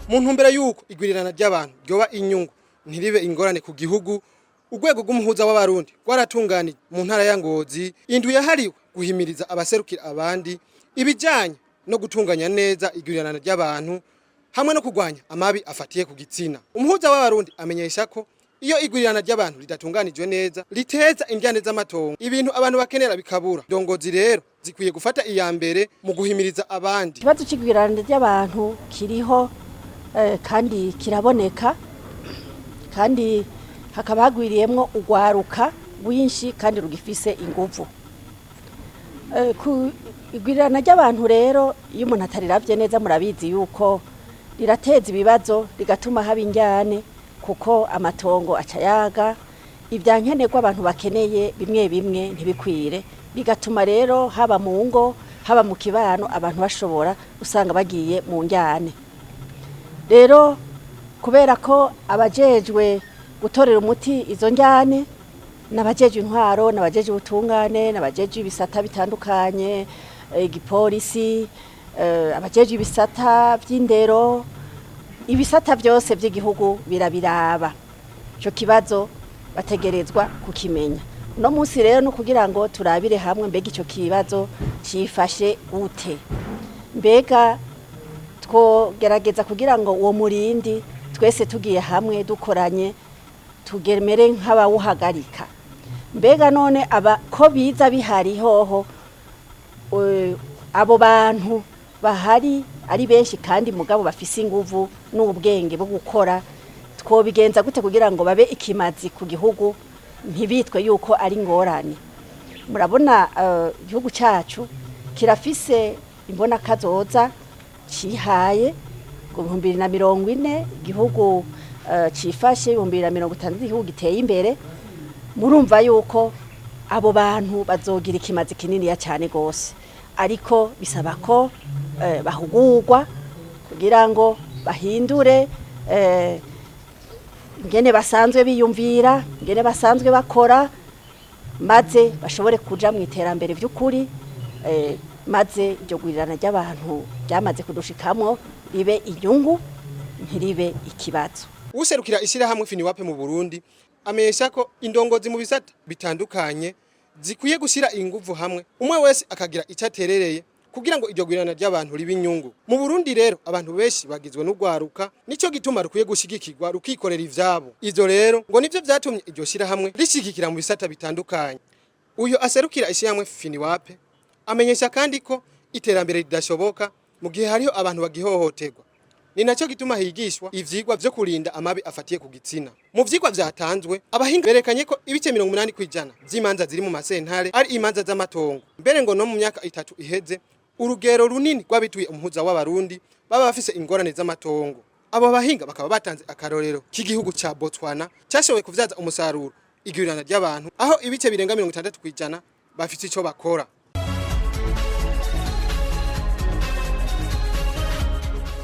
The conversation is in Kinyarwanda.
mu ntumbero yuko igwirirana ry'abantu ryoba inyungu ntiribe ingorane ku gihugu. Urwego rw'umuhuza w'abarundi rwaratunganije mu ntara ya Ngozi indwi yahariwe guhimiriza abaserukira abandi ibijanye no gutunganya neza igwirirana ry'abantu hamwe no kurwanya amabi afatiye ku gitsina. Umuhuza w'abarundi amenyesha ko iyo igwirirana ry'abantu ridatunganijwe neza liteza indyane z'amatongo, ibintu abantu bakenera bikabura. Indongozi rero zikwiye gufata iya mbere mu guhimiriza abandi. Ikibazo c'igwirirana ry'abantu kiriho kandi kiraboneka, kandi hakaba hagwiriyemwo urwaruka rwinshi kandi rugifise inguvu. Igwirirana ry'abantu rero iyo umuntu atariravye neza murabizi yuko rirateza ibibazo rigatuma haba indyane, kuko amatongo acayaga ibyankenerwa abantu bakeneye bimwe bimwe ntibikwire, bigatuma rero haba mu ngo haba mu kibano abantu bashobora usanga bagiye mu njyane. Rero kubera ko abajejwe gutorera umuti izo njyane n'abajejwe intwaro n'abajejwe ubutungane n'abajejwe ibisata bitandukanye, igipolisi, abajejwe ibisata by'indero, ibisata byose by'igihugu birabiraba ico kibazo bategerezwa kukimenya. No munsi rero no kugira ngo turabire hamwe mbega ico kibazo cifashe gute, mbega twogerageza kugira ngo uwo murindi twese tugiye hamwe dukoranye tugemere nk'abawuhagarika. Mbega none ko biza bihari hoho abo bantu bahari ari benshi kandi mugabo bafise inguvu n'ubwenge bwo gukora, twobigenza gute kugira ngo babe ikimazi ku gihugu ntibitwe yuko ari ngorane. Murabona igihugu cyacu kirafise imbona kazoza cihaye ku 2040 igihugu cifashe 2060 igihugu giteye imbere. Murumva yuko abo bantu bazogira ikimazi kinini ya cyane gose, ariko bisaba ko bahugurwa kugira ngo bahindure ngene basanzwe biyumvira, ngene basanzwe bakora, maze bashobore kuja mu iterambere vy'ukuri, maze iryo gwirirana ry'abantu ryamaze kudushikamwo ribe inyungu ntiribe ikibazo. Userukira ishirahamwe FINIWAP mu Burundi amenyesha ko indongozi mu bisata bitandukanye zikwiye gushira inguvu hamwe, umwe wese akagira icaterereye kugira ngo iryo gwirirana ry'abantu ribe inyungu. Mu Burundi rero abantu benshi bagizwe n'ugwaruka, nico gituma rukwiye gushigikirwa rukikorera ivyabo. Ivyo rero ngo nivyo vyatumye iryo shirahamwe rishigikira mu bisata bitandukanye. Uyo aserukira ishirahamwe FINIWAP amenyesha kandi ko iterambere ridashoboka mu gihe hariho abantu bagihohoterwa. Ni naco gituma higishwa ivyigwa vyo kurinda amabi afatiye ku gitsina. Mu vyigwa vyatanzwe abahinga berekanye ko ibice 80% vy'imanza ziri mu masentare ari imanza z'amatongo. Mbere ngo no mu myaka 3 iheze urugero runini rwabituye umuhuza w'abarundi baba bafise ingorane z'amatongo. Abo bahinga bakaba batanze akarorero k'igihugu ca Botswana cyashoboye kuvyaza umusaruro igwirirana ry'abantu, aho ibice birenga 60% bafite ico bakora.